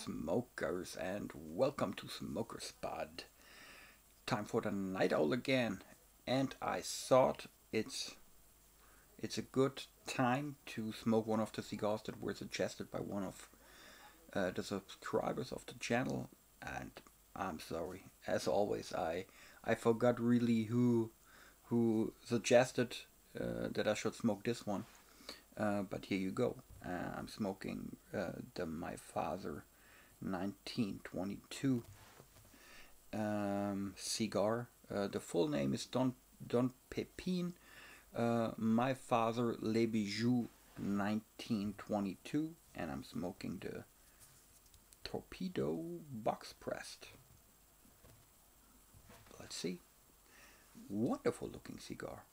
smokers, and welcome to Smoker Spot. Time for the night owl again, and I thought it's a good time to smoke one of the cigars that were suggested by one of the subscribers of the channel. And I'm sorry, as always, I forgot really who suggested that I should smoke this one. But here you go. I'm smoking the My Father 1922 cigar. The full name is Don Pepin. My Father Le Bijou 1922, and I'm smoking the Torpedo box pressed. Let's see. Wonderful looking cigar.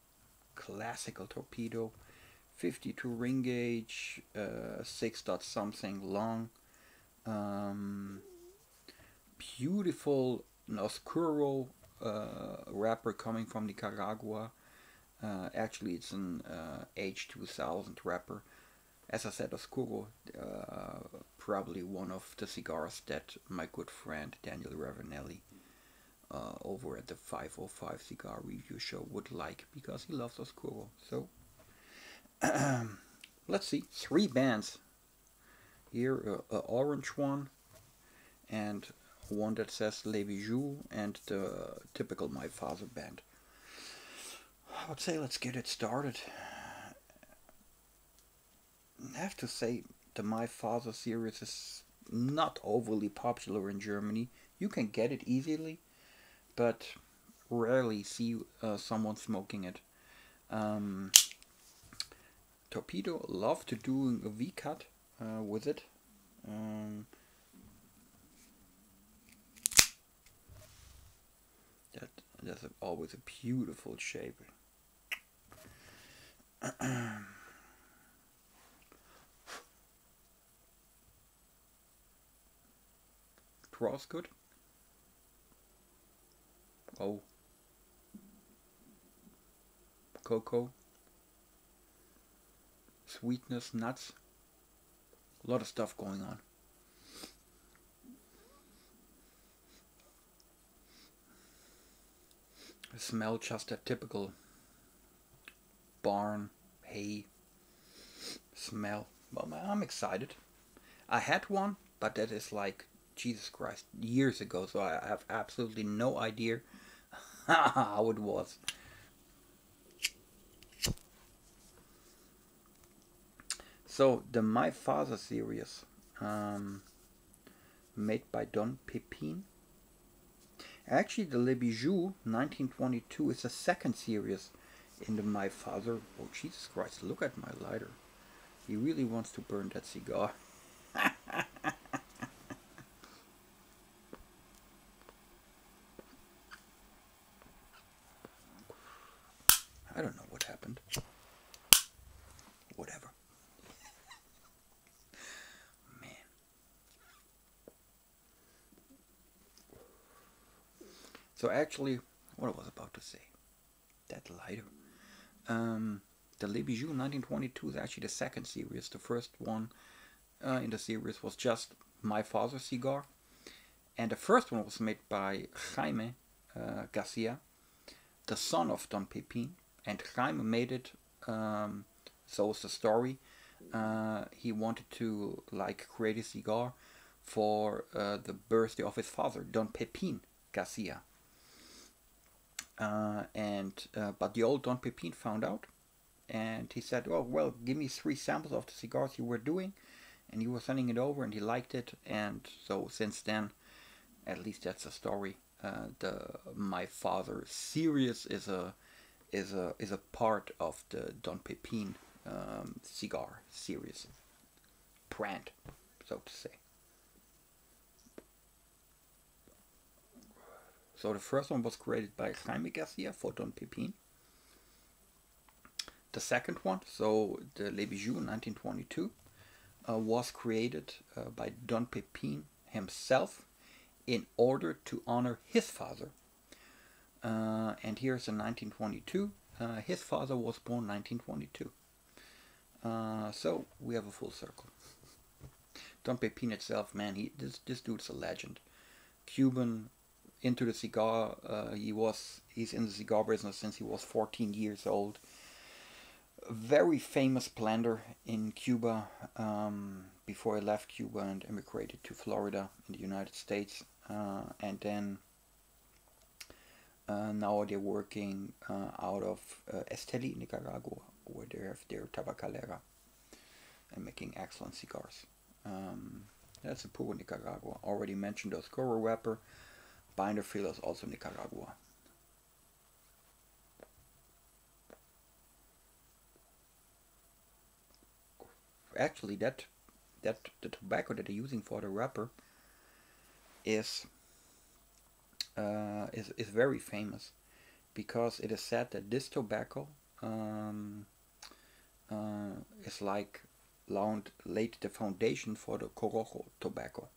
Classical Torpedo. 52 ring gauge, 6 dot something long, beautiful Oscuro wrapper coming from Nicaragua. Actually, it's an H2000 wrapper. As I said, Oscuro, probably one of the cigars that my good friend Daniel Ravanelli over at the 505 Cigar Review Show would like, because he loves Oscuro. So let's see, 3 bands here, an orange one and one that says Le Bijou, and the typical My Father band. I would say let's get it started. I have to say the My Father series is not overly popular in Germany. You can get it easily, but rarely see someone smoking it. Torpedo love to do a V-cut with it. That's always a beautiful shape. Draws good. Oh, cocoa. Sweetness, nuts, a lot of stuff going on. The smell, just a typical barn hay smell. Well, I'm excited. I had one, but that is like, Jesus Christ, years ago, so I have absolutely no idea how it was. So the My Father series, made by Don Pepin. Actually, the Le Bijou 1922 is the second series in the My Father. Oh, Jesus Christ, look at my lighter. He really wants to burn that cigar. I don't know what happened. Whatever. So actually, what I was about to say, that lighter. The Le Bijou 1922 is actually the second series. The first one in the series was just My Father cigar, and the first one was made by Jaime Garcia, the son of Don Pepin, and Jaime made it. So is the story. He wanted to create a cigar for the birthday of his father, Don Pepin Garcia. But the old Don Pepin found out, and he said, "Oh well, give me 3 samples of the cigars you were doing," and he was sending it over, and he liked it, and so since then, at least that's the story. The My Father series is a part of the Don Pepin cigar series brand, so to say. So the first one was created by Jaime Garcia for Don Pepin. The second one, so the Le Bijou 1922, was created by Don Pepin himself in order to honor his father. And here's a 1922. His father was born 1922. So we have a full circle. Don Pepin itself, man, this dude's a legend. Cuban, into the cigar. He's in the cigar business since he was 14 years old. A very famous blender in Cuba before he left Cuba and immigrated to Florida in the United States, and then now they're working out of Esteli, Nicaragua, where they have their tabacalera and making excellent cigars. That's a Puro Nicaragua. Already mentioned Oscuro wrapper. Binder filler is also Nicaragua. Actually, the tobacco that they're using for the wrapper is very famous, because it is said that this tobacco is like laid the foundation for the Corojo tobacco,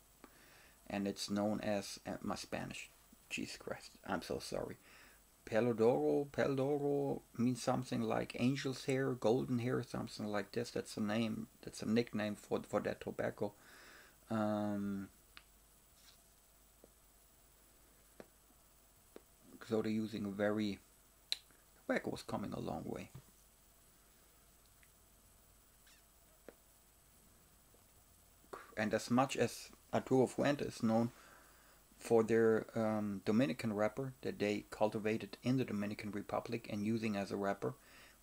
and it's known as my Spanish. Jesus Christ, I'm so sorry. Peldoro means something like angel's hair, golden hair, something like this. That's a name. That's a nickname for that tobacco. So they're using a very tobacco was coming a long way. And as much as Arturo Fuente is known for their Dominican wrapper that they cultivated in the Dominican Republic and using as a wrapper,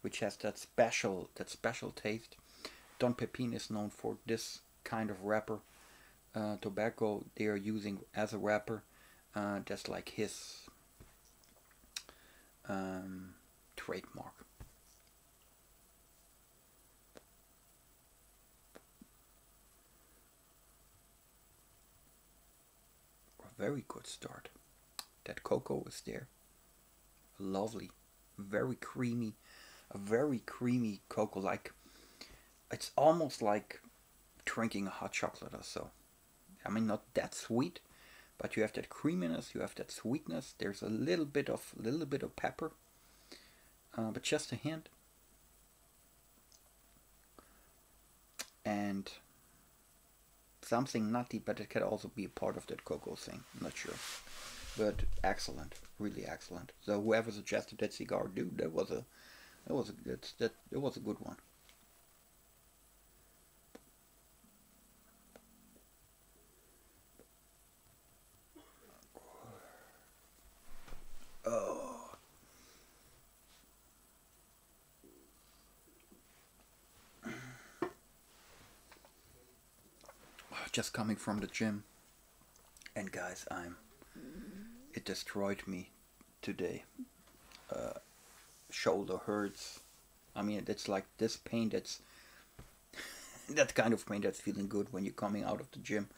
which has that special taste, Don Pepin is known for this kind of wrapper tobacco they are using as a wrapper. That's like his trademark. A very good start. That cocoa is there. Lovely. Very creamy. A very creamy cocoa. Like, it's almost like drinking a hot chocolate or so. I mean, not that sweet, but you have that creaminess, you have that sweetness. There's a little bit of pepper, but just a hint. And something nutty, but it can also be a part of that cocoa thing. I'm not sure, but excellent, really excellent. So whoever suggested that cigar, dude, that was a good one. Oh. Just coming from the gym, and guys, it destroyed me today. Shoulder hurts. I mean, it's like this pain that's that kind of pain that's feeling good when you're coming out of the gym.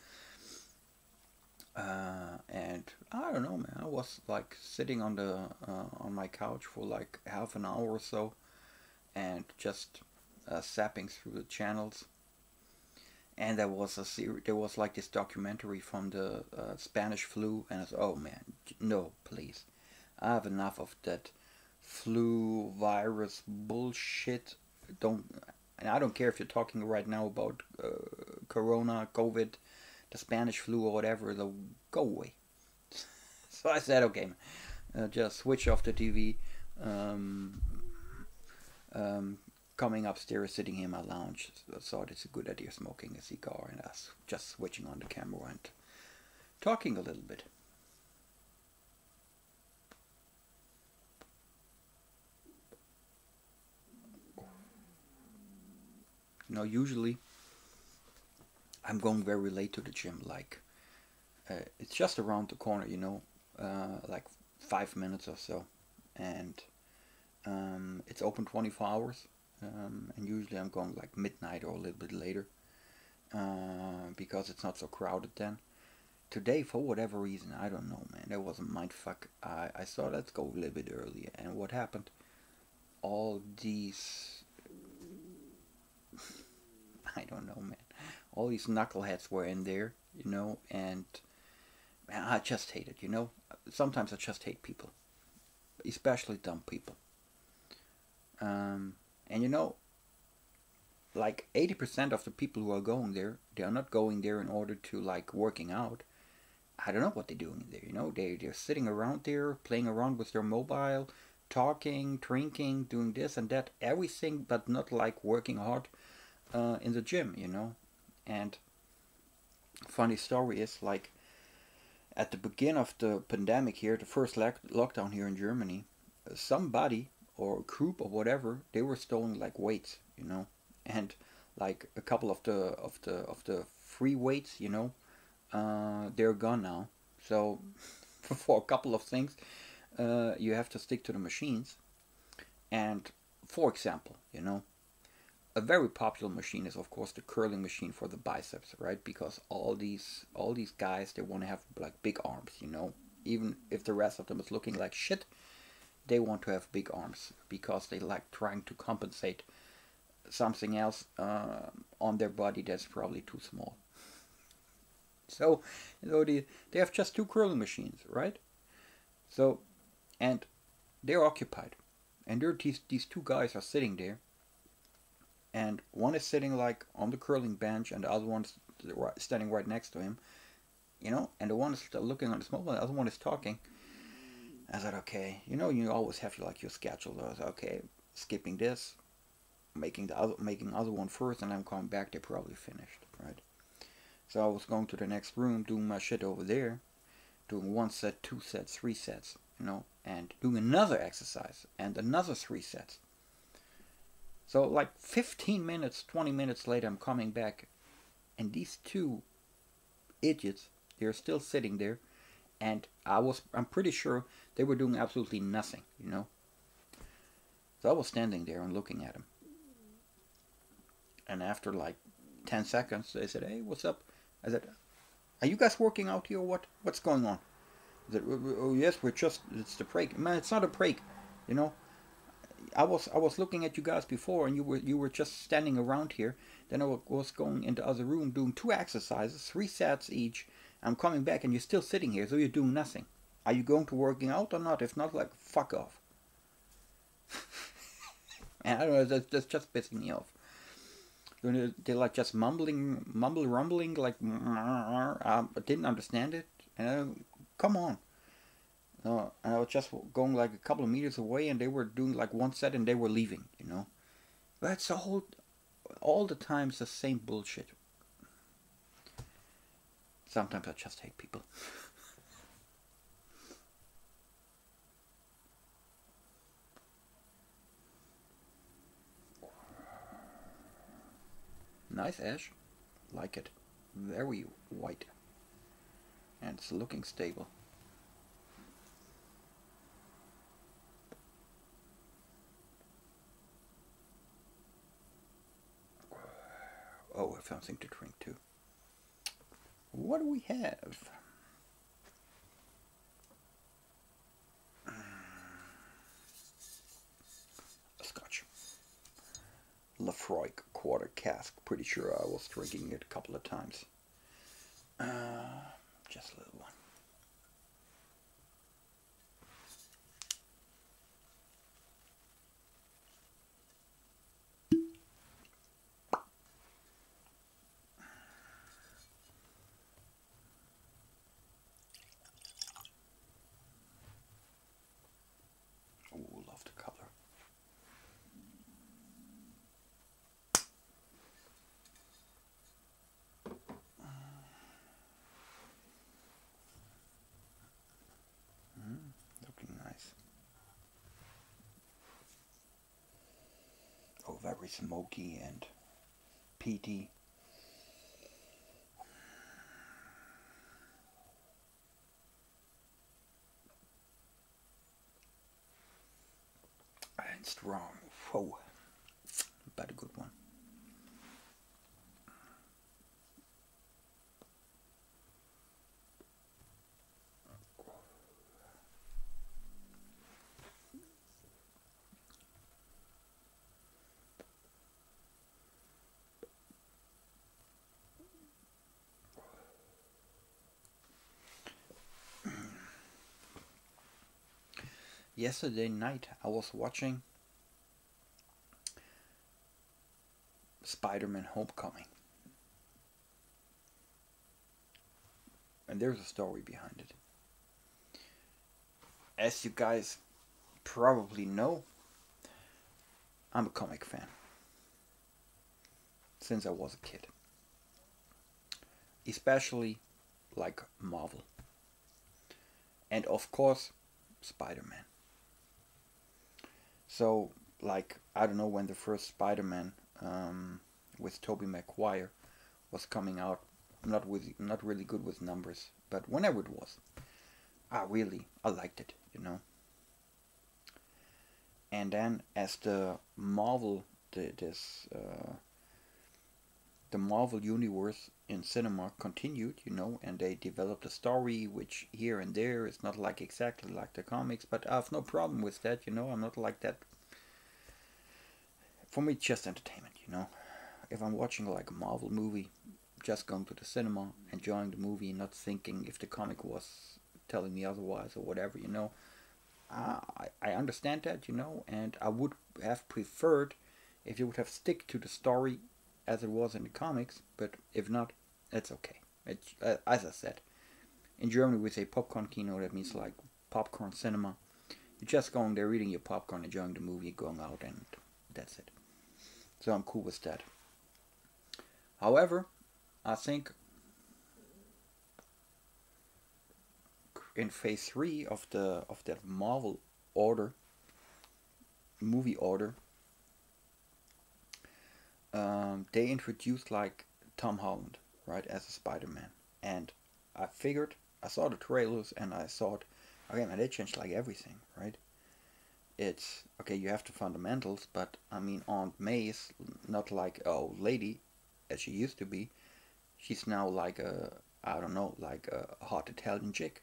And I don't know, man. I was like sitting on on my couch for like half an hour or so, and just zapping through the channels. And there was there was like this documentary from the Spanish flu, and I was, oh man, no, please, I have enough of that flu virus bullshit. And I don't care if you're talking right now about Corona, COVID, the Spanish flu or whatever. They'll go away. So I said, okay, just switch off the TV. Coming upstairs, sitting in my lounge, I thought it's a good idea smoking a cigar and us just switching on the camera and talking a little bit. You know, usually I'm going very late to the gym, like it's just around the corner, you know, like 5 minutes or so, and it's open 24 hours. And usually I'm going like midnight or a little bit later, because it's not so crowded then. Today, for whatever reason, I don't know, man, there was a mindfuck. I thought, let's go a little bit earlier, and what happened? All these, I don't know, man, all these knuckleheads were in there, you know, and man, I just hate it, you know. Sometimes I just hate people, especially dumb people. And you know, like 80% of the people who are going there, they are not going there in order to like working out. I don't know what they're doing there. You know, they're sitting around there, playing around with their mobile, talking, drinking, doing this and that, everything, but not like working hard in the gym. You know, and funny story is like at the beginning of the pandemic here, the first lockdown here in Germany, somebody or a group or whatever, they were storing like weights, you know, and like a couple of the free weights, you know, they're gone now. So for a couple of things, you have to stick to the machines. And for example, you know, a very popular machine is of course the curling machine for the biceps, right? Because all these guys, they want to have like big arms, you know. Even if the rest of them is looking like shit, they want to have big arms because they like trying to compensate something else on their body that's probably too small. So, you know, they have just two curling machines, right? So, and they're occupied, and these two guys are sitting there, and one is sitting like on the curling bench, and the other one's standing right next to him, you know, and the one is looking on his mobile, the other one is talking. I said, okay, you know, you always have like your schedule. I was okay, skipping this, making other one first, and I'm coming back. They're probably finished, right? So I was going to the next room, doing my shit over there, doing one set, two sets, three sets, you know, and doing another exercise and another three sets. So like 15 minutes, 20 minutes later, I'm coming back, and these two idiots, they're still sitting there, and I'm pretty sure they were doing absolutely nothing, you know. So I was standing there and looking at them, and after like 10 seconds, they said, "Hey, what's up?" I said, "Are you guys working out here or what? What's going on?" They said, "Oh yes, it's the break." Man, it's not a break, you know. I was looking at you guys before, and you were just standing around here. Then I was going in the other room doing two exercises, three sets each. I'm coming back, and you're still sitting here, so you're doing nothing. Are you going to working out or not? If not, like fuck off. And I don't know, that's just pissing me off. They're like just rumbling, like I didn't understand it. And come on. And I was just going like a couple of meters away, and they were doing like one set, and they were leaving. You know, that's all the times the same bullshit. Sometimes I just hate people. Nice ash, like it, very white, and it's looking stable. Oh, I have something to drink too. What do we have? A scotch. Lafroy quarter cask. Pretty sure I was drinking it a couple of times. Just a little one. Ooh, love the color. Looking nice. Oh, very smoky and peaty. And strong. Whoa. But a good one. Yesterday night I was watching Spider-Man Homecoming. And there's a story behind it. As you guys probably know, I'm a comic fan since I was a kid. Especially like Marvel. And of course, Spider-Man. So, like, I don't know when the first Spider-Man with Tobey Maguire was coming out. Not really good with numbers, but whenever it was, I liked it, you know. And then as the Marvel, the Marvel universe in cinema continued, you know, and they developed a story which here and there is not like exactly like the comics, but I have no problem with that, you know. I'm not like that. For me, it's just entertainment, you know. If I'm watching like a Marvel movie, just going to the cinema, enjoying the movie, not thinking if the comic was telling me otherwise or whatever, you know. I understand that, you know, and I would have preferred if you would have stick to the story as it was in the comics, but if not, it's okay. It's, as I said, in Germany we say popcorn kino, that means like popcorn cinema. You're just going there, eating your popcorn, enjoying the movie, going out, and that's it. So I'm cool with that. However, I think in phase 3 of that Marvel order, movie order, they introduced like Tom Holland, right, as a Spider-Man, and I figured, I saw the trailers and I thought, okay, man, they changed like everything, right? It's okay, you have the fundamentals, but I mean, Aunt May's not like a old lady as she used to be. She's now like a, I don't know, like a hot Italian chick,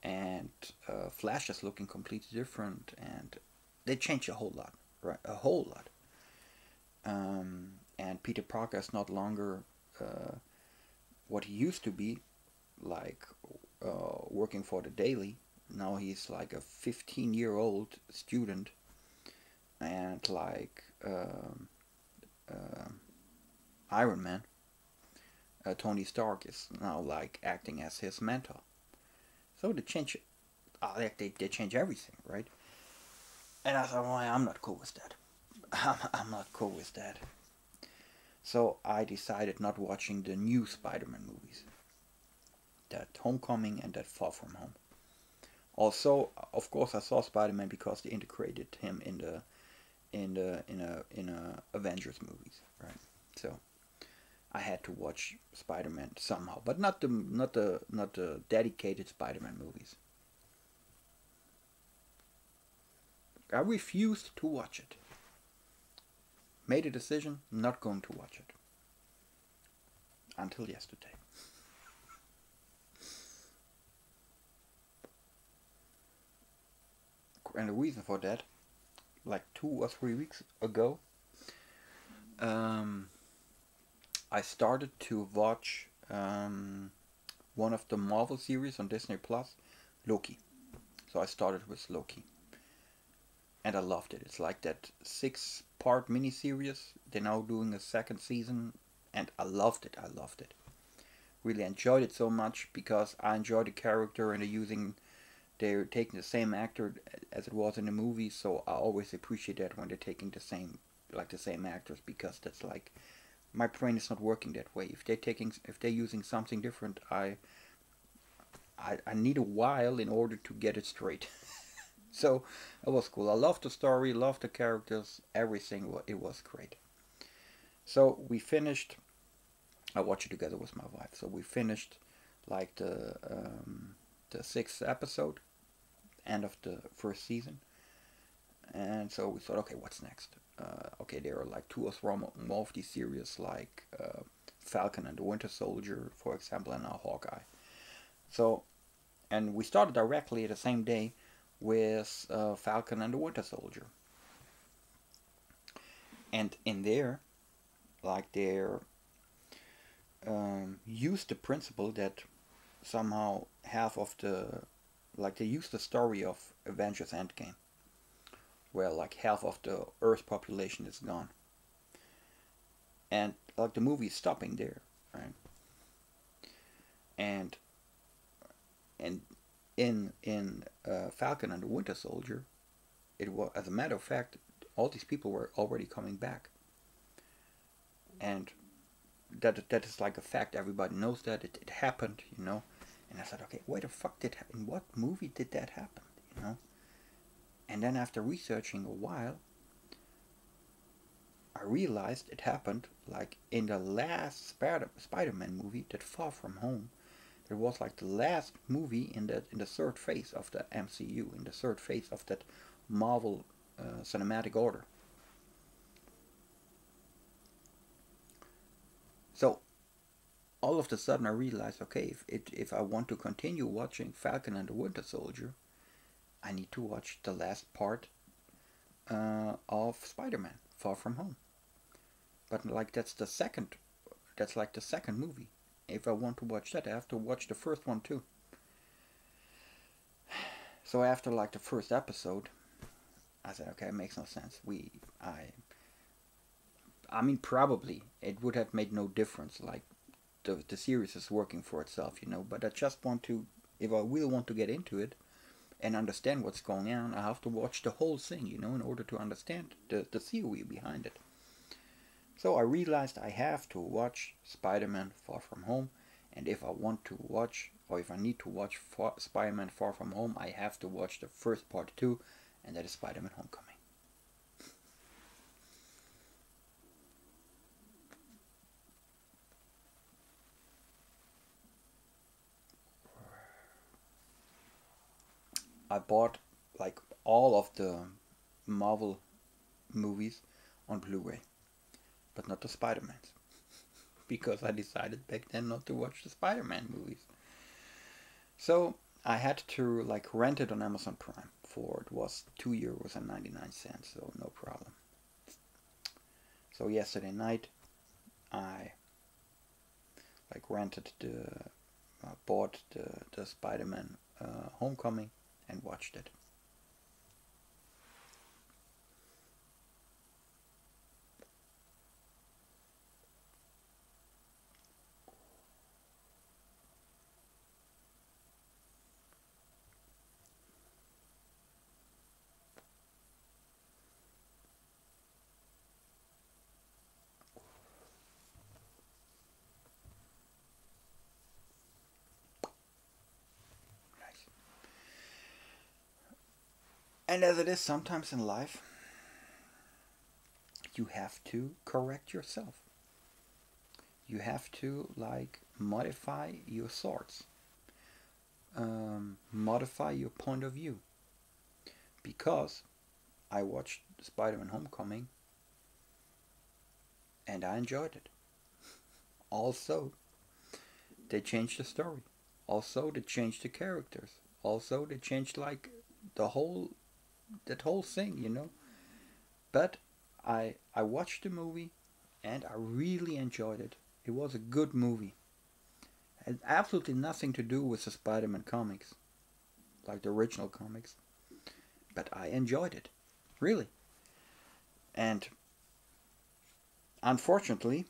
and Flash is looking completely different, and they changed a whole lot, right? A whole lot. And Peter Parker is not longer what he used to be, like working for the Daily. Now he's like a 15-year-old student, and like uh, Iron Man, Tony Stark is now like acting as his mentor. So they change, they change everything, right? And I thought, well, I'm not cool with that. I'm not cool with that. So I decided not watching the new Spider-Man movies, that Homecoming and that Far From Home. Also, of course, I saw Spider-Man because they integrated him in the in a Avengers movies, right? So I had to watch Spider-Man somehow, but not the dedicated Spider-Man movies. I refused to watch it. Made a decision, not going to watch it until yesterday. And the reason for that, like 2 or 3 weeks ago, um, I started to watch one of the Marvel series on Disney Plus, Loki. So I started with Loki, and I loved it. It's like that 6-part miniseries. They're now doing a second season, and I loved it. I loved it. Really enjoyed it so much because I enjoy the character, and they're taking the same actor as it was in the movie. So I always appreciate that when they're taking the same actors, because that's like, my brain is not working that way. If they're using something different, I need a while in order to get it straight. So it was cool. I loved the story, loved the characters, everything. It was great. So we finished. I watched it together with my wife. So we finished like the 6th episode, end of the first season, and so we thought, okay, what's next? Okay, there are like 2 or 3 more of these series, like Falcon and the Winter Soldier, for example, and now Hawkeye. So, and we started directly the same day with Falcon and the Winter Soldier. And in there, like they're used the principle that somehow half of the, like they used the story of Avengers Endgame, where like half of the Earth population is gone. and like the movie is stopping there, right? And and in Falcon and the Winter Soldier, it was, as a matter of fact, all these people were already coming back, and that is like a fact. Everybody knows that it happened, you know. And I said, okay, where the fuck in what movie did that happen, you know? And then after researching a while, I realized it happened like in the last Spider-Man movie, that Far From Home. It was like the last movie in the third phase of the MCU, in the third phase of that Marvel cinematic order. So all of a sudden I realized, okay, if I want to continue watching Falcon and the Winter Soldier, I need to watch the last part of Spider-Man, Far From Home. But like that's like the second movie. If I want to watch that, I have to watch the first one too. So after like the first episode, I said, okay, it makes no sense. I mean, probably it would have made no difference. Like the series is working for itself, you know. But I just want to, if I really want to get into it and understand what's going on, I have to watch the whole thing, you know, in order to understand the theory behind it. So I realized I have to watch Spider-Man Far From Home, and if I want to watch, or if I need to watch Spider-Man Far From Home, I have to watch the first part too, and that is Spider-Man Homecoming. I bought like all of the Marvel movies on Blu-ray, but not the Spider-Mans, because I decided back then not to watch the Spider-Man movies. So I had to like rent it on Amazon Prime for, it was €2 and 99 cents, so no problem. So yesterday night I like rented bought the Spider-Man Homecoming and watched it. Nice. And as it is sometimes in life, you have to correct yourself. You have to like modify your thoughts, modify your point of view. Because I watched Spider-Man Homecoming and I enjoyed it. Also, they changed the story. Also, they changed the characters. Also, they changed like the whole that whole thing, you know. But I watched the movie and I really enjoyed it. It was a good movie. It had absolutely nothing to do with the Spider-Man comics, like the original comics. But I enjoyed it, really. And unfortunately,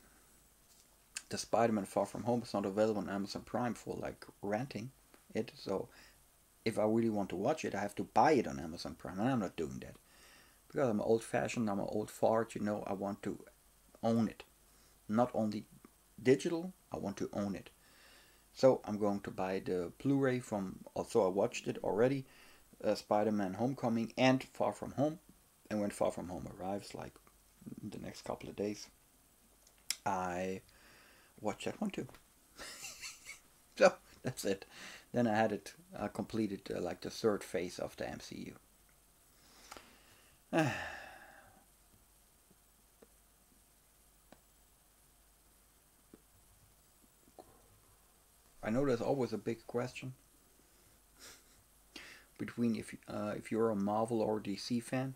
the Spider-Man Far From Home is not available on Amazon Prime for like renting it. So if I really want to watch it, I have to buy it on Amazon Prime, and I'm not doing that because I'm old-fashioned. I'm an old fart. You know, I want to own it, not only digital. I want to own it. So I'm going to buy the Blu-ray from. Also, I watched it already. Spider-Man Homecoming and Far From Home, and when Far From Home arrives, like the next couple of days, I watch that one too. So that's it. Then I had it completed like the third phase of the MCU. I know there's always a big question between if you're a Marvel or DC fan.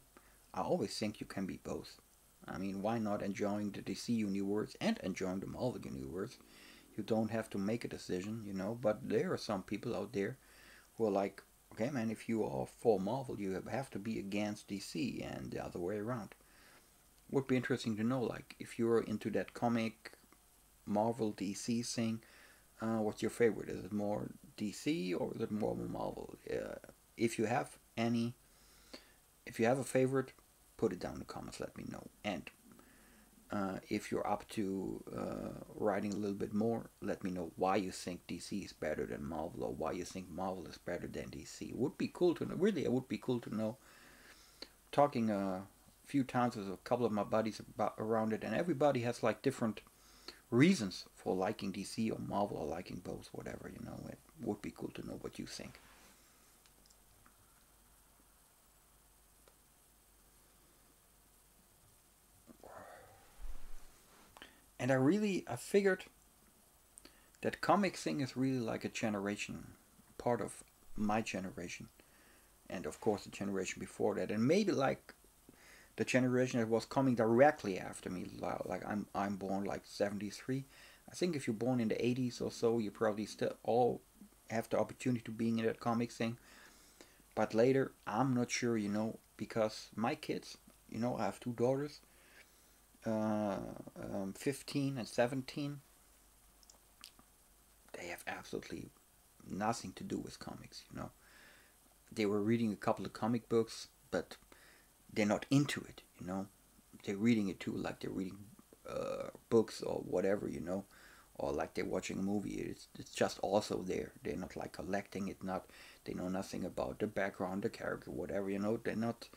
I always think you can be both. I mean, why not enjoying the DC universe and enjoying the Marvel universe? You don't have to make a decision, you know. But there are some people out there who are like, okay, man, if you are for Marvel, you have to be against DC and the other way around. would be interesting to know, like, if you're into that comic, Marvel, DC thing, what's your favorite? Is it more DC or is it more Marvel? If you have any, if you have a favorite, put it down in the comments. Let me know. And if you're up to writing a little bit more, let me know why you think DC is better than Marvel, or why you think Marvel is better than DC. It would be cool to know. Really, it would be cool to know. Talking a few times with a couple of my buddies about around it, and everybody has like different reasons for liking DC or Marvel, or liking both, whatever, you know. It would be cool to know what you think. And I figured that comic thing is really like a generation, part of my generation, and of course the generation before that, and maybe like the generation that was coming directly after me. Like I'm born like 73. I think if you're born in the 80s or so, you probably still all have the opportunity to being in that comic thing. But later, I'm not sure, you know, because my kids, you know, I have two daughters, 15 and 17. They have absolutely nothing to do with comics, you know. They were reading a couple of comic books, but they're not into it, you know. They're reading it too, like they're reading books or whatever, you know, or like they're watching a movie. It's just also there. They're not like collecting it. Not they know nothing about the background, the character, whatever, you know. They're not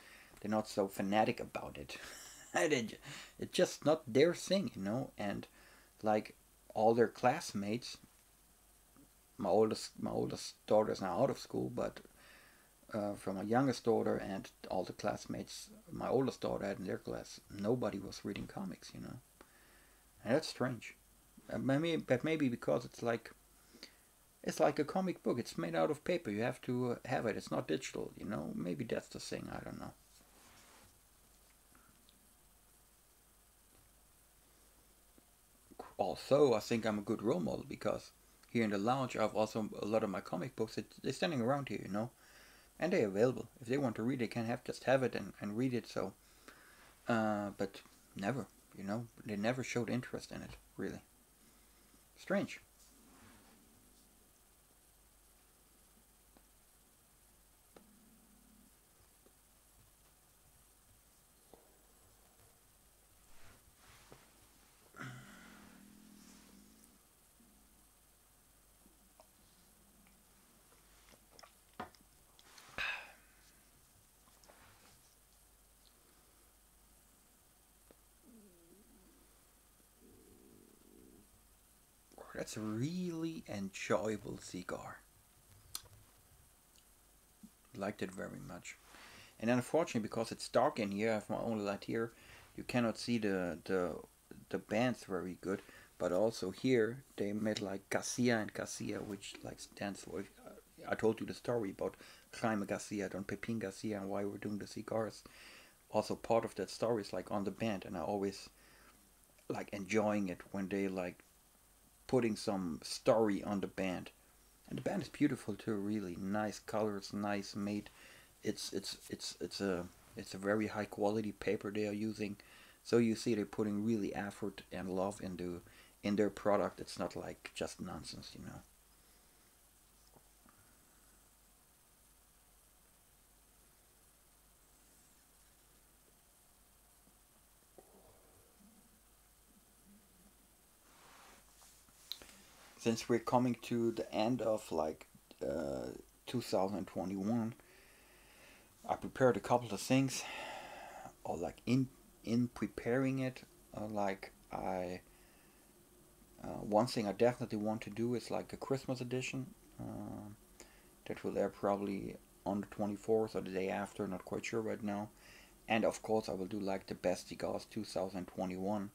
so fanatic about it. It's just not their thing, you know. And like all their classmates, my oldest daughter is now out of school, but from my youngest daughter and all the classmates my oldest daughter had in their class, nobody was reading comics, you know. And that's strange. Maybe because it's like a comic book. It's made out of paper. You have to have it. It's not digital, you know. Maybe that's the thing. I don't know. Also, I think I'm a good role model because here in the lounge, I have also a lot of my comic books. They're standing around here, you know, and they're available. If they want to read, they can just have it and read it. So, but never, you know, they never showed interest in it. Really strange. That's a really enjoyable cigar. Liked it very much. And unfortunately, because it's dark in here, I have my own light here. You cannot see the bands very good. But also here, they made like Garcia and Garcia, which like stands for. I told you the story about Jaime Garcia, Don Pepin Garcia, and why we're doing the cigars. Also, part of that story is like on the band, and I always like enjoying it when they like putting some story on the band. And the band is beautiful too, really nice colors, nice made. It's a very high quality paper they are using, so you see they're putting really effort and love into in their product. It's not like just nonsense, you know. Since we're coming to the end of like 2021, I prepared a couple of things, or like in preparing it, like I one thing I definitely want to do is like a Christmas edition. That will air probably on the 24th or the day after, not quite sure right now. And of course, I will do like the best cigars 2021.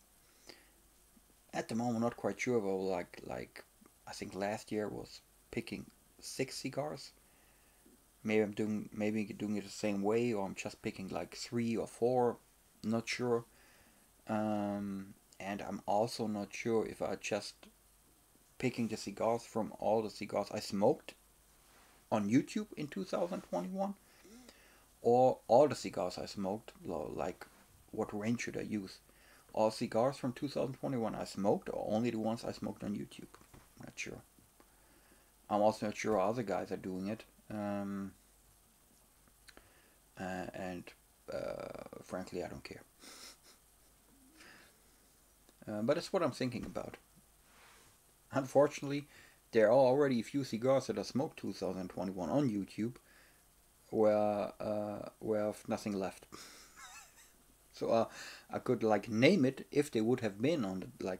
At the moment, not quite sure. But like I think last year was picking 6 cigars. Maybe doing it the same way, or I'm just picking like 3 or 4. Not sure. And I'm also not sure if I just picking the cigars from all the cigars I smoked on YouTube in 2021, or all the cigars I smoked, like what range should I use? All cigars from 2021 I smoked, or only the ones I smoked on YouTube? Not sure. I'm also not sure how other guys are doing it. And frankly, I don't care. But it's what I'm thinking about. Unfortunately, there are already a few cigars that I smoked 2021 on YouTube where I've nothing left. So I could like name it if they would have been on the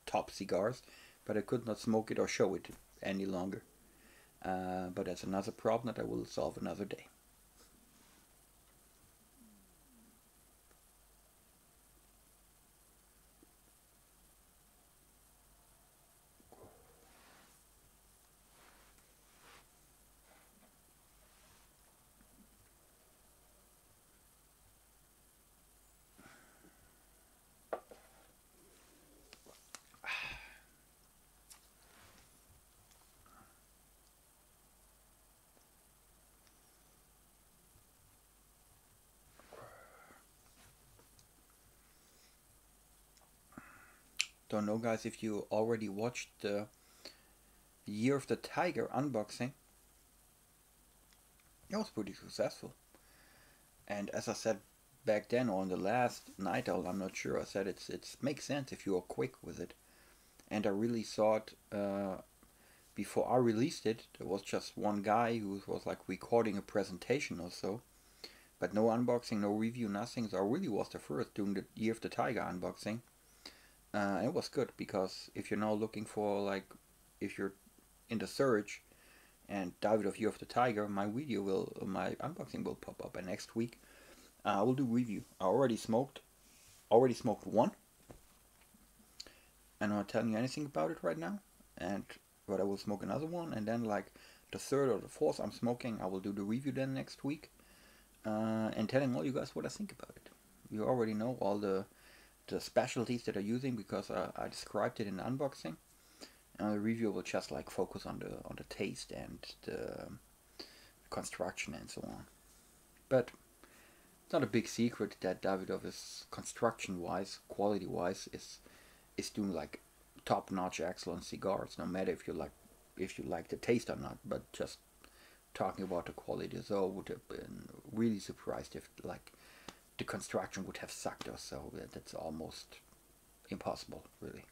top cigars, but I could not smoke it or show it any longer. But that's another problem that I will solve another day. Don't know, guys, if you already watched the Year of the Tiger unboxing. It was pretty successful. And as I said back then, or on the last night owl, I'm not sure, I said it makes sense if you are quick with it. And I really thought before I released it, there was just one guy who was like recording a presentation or so. But no unboxing, no review, nothing. So I really was the first doing the Year of the Tiger unboxing. It was good because if you're now looking for like, if you're in the search and David of Year of the Tiger, my unboxing will pop up. And next week I will do review. I already smoked one. I'm not telling you anything about it right now. But I will smoke another one, and then like the third or the fourth I'm smoking, I will do the review then next week. And telling all you guys what I think about it. You already know all the specialties that I'm using because I described it in the unboxing. And the review will just like focus on the taste and the construction and so on. But it's not a big secret that Davidoff is construction wise, quality wise, is doing like top notch excellent cigars, no matter if you like the taste or not, but just talking about the quality. So I would have been really surprised if like the construction would have sucked us. So that's almost impossible, really.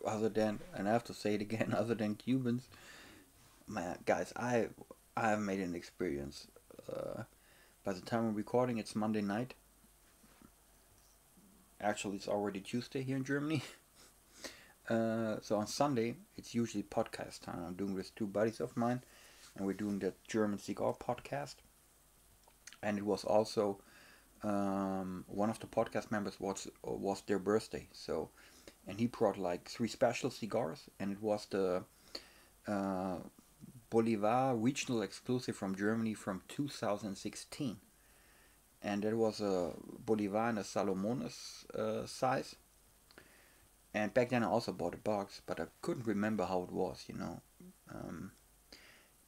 Other than, and I have to say it again, other than Cubans, man, guys, I have made an experience. By the time I'm recording, it's Monday night. Actually, it's already Tuesday here in Germany. So on Sunday, it's usually podcast time. I'm doing with two buddies of mine, and we're doing the German Cigar podcast. And it was also one of the podcast members was their birthday. So, and he brought like 3 special cigars, and it was the Bolivar regional exclusive from Germany from 2016. And that was a Bolivar in a Salomones size. And back then I also bought a box, but I couldn't remember how it was, you know.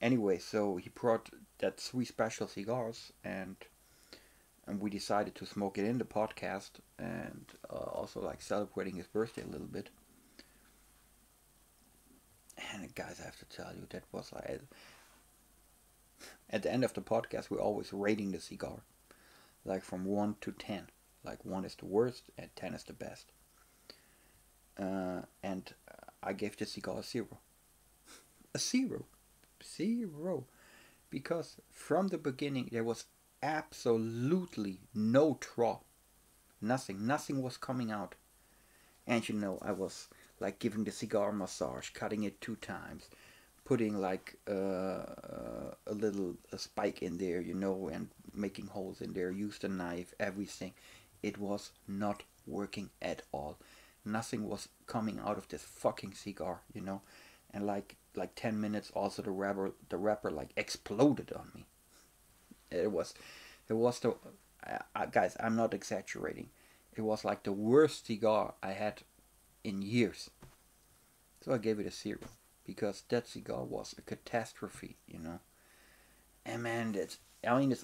Anyway, so he brought that 3 special cigars, and we decided to smoke it in the podcast, and also like celebrating his birthday a little bit. And guys, I have to tell you, that was like, at the end of the podcast, we're always rating the cigar, like from 1 to 10. Like 1 is the worst and 10 is the best. And I gave the cigar a 0. A 0. 0. Because from the beginning there was absolutely no draw. Nothing was coming out. And you know, I was like giving the cigar massage, cutting it 2 times, putting like a little spike in there, you know, and making holes in there, used a knife, everything. It was not working at all. Nothing was coming out of this fucking cigar, you know. And like 10 minutes, also the wrapper like exploded on me. It was the guys, I'm not exaggerating. It was like the worst cigar I had in years. So I gave it a 0 because that cigar was a catastrophe, you know. And man, it's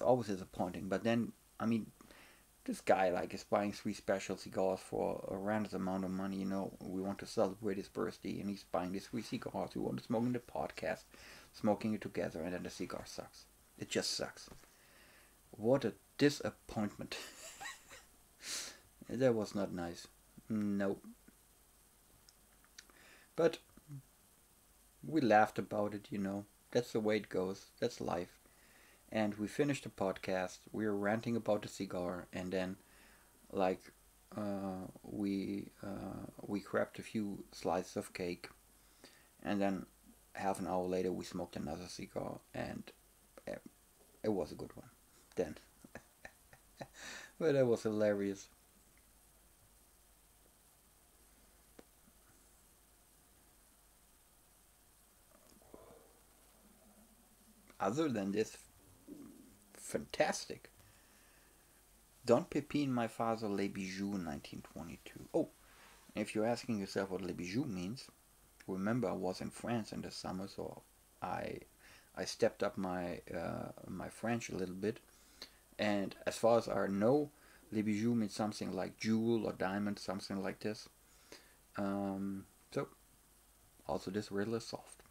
always disappointing. But then, I mean, this guy like is buying 3 special cigars for a random amount of money. We want to celebrate his birthday, and he's buying these 3 cigars. We want to smoke in the podcast, smoking it together, and then the cigar sucks. It just sucks. What a disappointment. That was not nice. Nope. But we laughed about it. That's the way it goes. That's life. And we finished the podcast. We were ranting about the cigar, and then, like, we grabbed a few slices of cake, and then half an hour later we smoked another cigar, and it was a good one. Then, but that was hilarious. Other than this, fantastic. Don Pepin, my father, Les Bijoux, 1922. Oh, if you're asking yourself what Les Bijoux means, remember I was in France in the summer, so I I stepped up my French a little bit. And as far as I know, Les Bijoux means something like jewel or diamond, something like this. So also this really soft.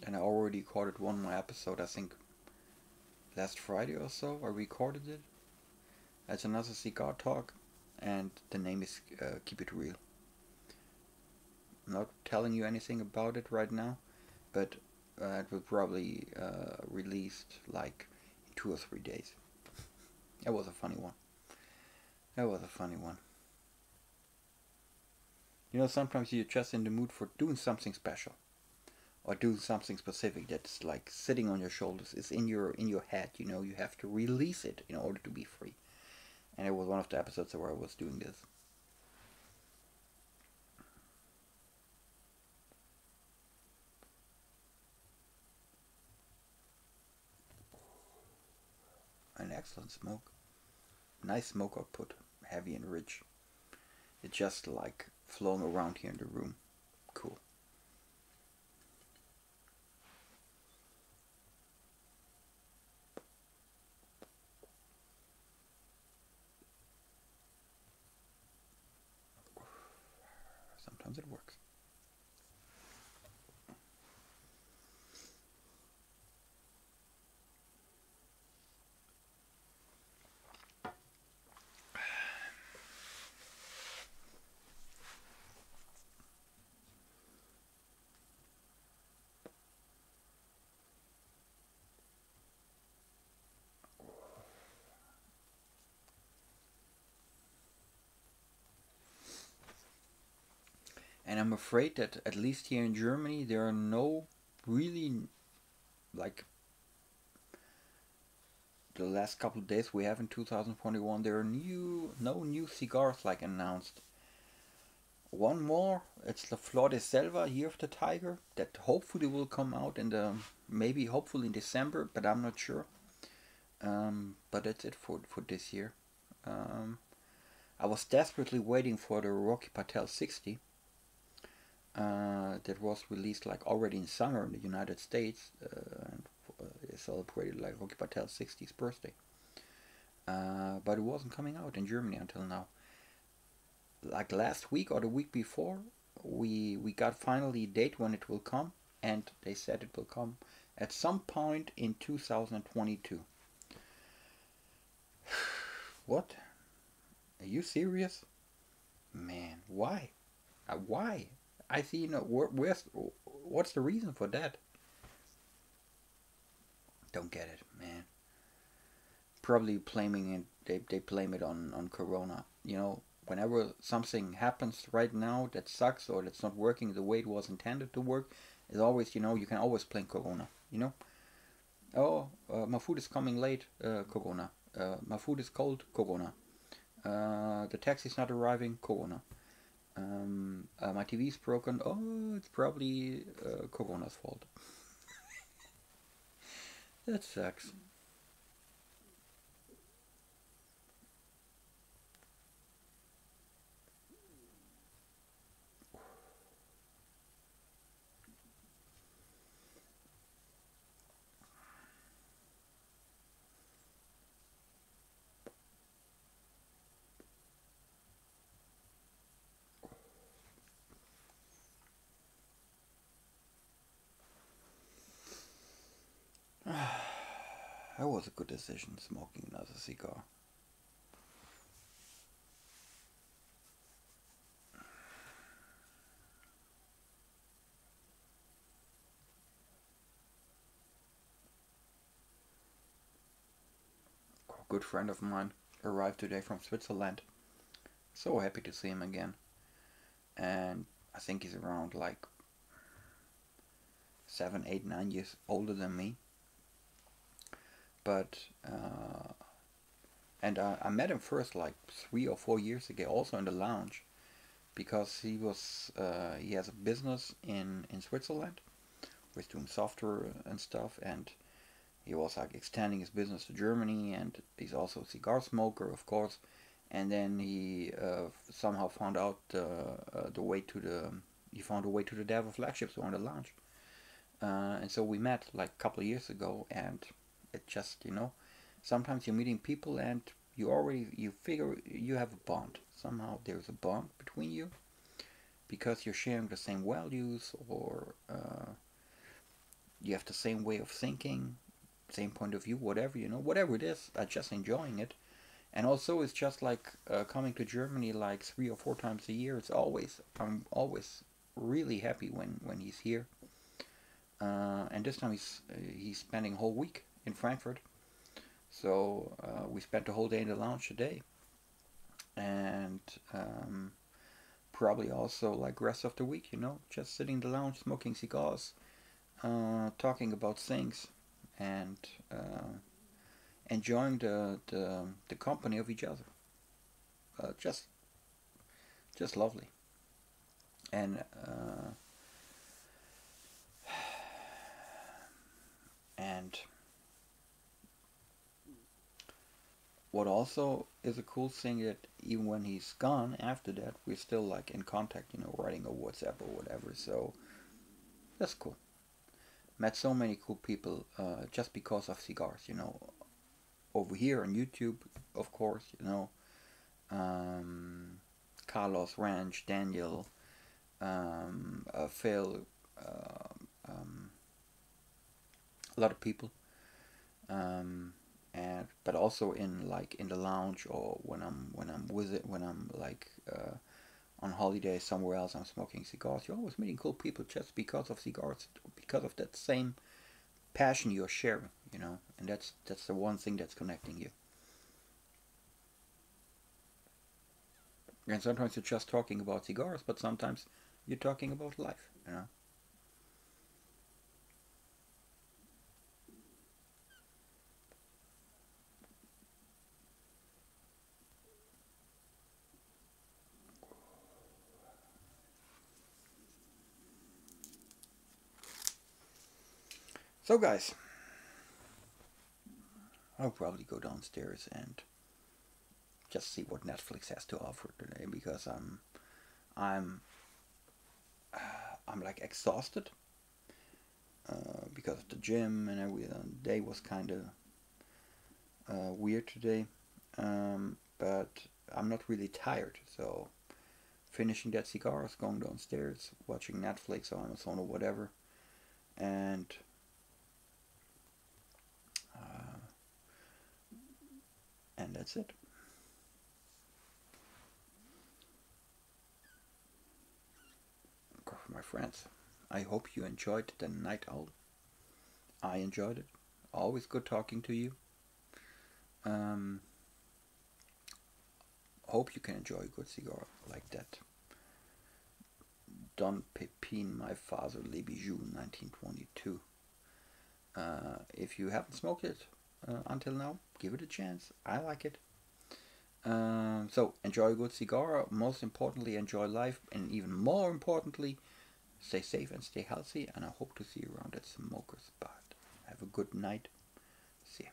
And I already recorded one more episode, I think last Friday or so. I recorded it. It's another cigar talk, and the name is Keep It Real. I'm not telling you anything about it right now, but it will probably released like in 2 or 3 days. That was a funny one. That was a funny one. Sometimes you're just in the mood for doing something special or doing something specific that's like sitting on your shoulders. It's in your head. You have to release it in order to be free. And it was one of the episodes where I was doing this. An excellent smoke. Nice smoke output. Heavy and rich. It's just like flowing around here in the room. Cool. Sometimes it works. And I'm afraid that at least here in Germany there are no really like the last couple of days we have in 2021 there are no new cigars like announced. One more, it's the Flor de Selva, Year of the Tiger, that hopefully will come out in the maybe hopefully in December, but I'm not sure. But that's it for this year. Um, I was desperately waiting for the Rocky Patel 60 that was released like already in summer in the United States. And it celebrated like Rocky Patel's 60th birthday. But it wasn't coming out in Germany until now. Like last week or the week before, we got finally a date when it will come, and they said it will come at some point in 2022. What? Are you serious? Man, why? Why? I see. What's the reason for that? Don't get it, man. Probably blaming it. They blame it on Corona. Whenever something happens right now that sucks or that's not working the way it was intended to work, is always you can always blame Corona. Oh, my food is coming late. Corona. My food is cold. Corona. The taxi's not arriving. Corona. My TV's broken. Oh, it's probably Corona's fault. That sucks. That was a good decision, smoking another cigar. A good friend of mine arrived today from Switzerland. So happy to see him again. And I think he's around like 7, 8, 9 years older than me. But I met him first like 3 or 4 years ago, also in the lounge, because he has a business in Switzerland. Was doing software and stuff, and he was like extending his business to Germany, and he's also a cigar smoker, of course. And then he somehow found out the way to the Devil flagship store in the lounge, and so we met like a couple of years ago, and it just, sometimes you're meeting people and you figure you have a bond. Somehow there's a bond between you because you're sharing the same values, or you have the same way of thinking, same point of view, whatever, whatever it is, just enjoying it. And also it's just like coming to Germany like 3 or 4 times a year. I'm always really happy when he's here. And this time he's spending a whole week in Frankfurt. So we spent the whole day in the lounge today, and probably also like rest of the week, just sitting in the lounge, smoking cigars, talking about things, and enjoying the company of each other. Just lovely. And and what also is a cool thing, that even when he's gone after that, we're still like in contact, writing a WhatsApp or whatever. So that's cool. Met so many cool people just because of cigars, over here on YouTube, of course, Carlos, Ranch, Daniel, Phil, a lot of people, and but also in the lounge, or when I'm like on holiday somewhere else, I'm smoking cigars. You're always meeting cool people just because of cigars, because of that same passion you're sharing, and that's the one thing that's connecting you. And sometimes you're just talking about cigars, but sometimes you're talking about life. So guys, I'll probably go downstairs and just see what Netflix has to offer today, because I'm I'm like exhausted because of the gym and everything. The day was kind of weird today, but I'm not really tired. So finishing that cigar, going downstairs, watching Netflix or Amazon or whatever, and and that's it. My friends, I hope you enjoyed the night owl. I enjoyed it. Always good talking to you. Um, hope you can enjoy a good cigar like that. Don Pepin, my father, Le Bijou, 1922. If you haven't smoked it until now, give it a chance. I like it. So enjoy a good cigar. Most importantly, enjoy life, and even more importantly, stay safe and stay healthy. And I hope to see you around at Smoker's Spot. Have a good night. See ya.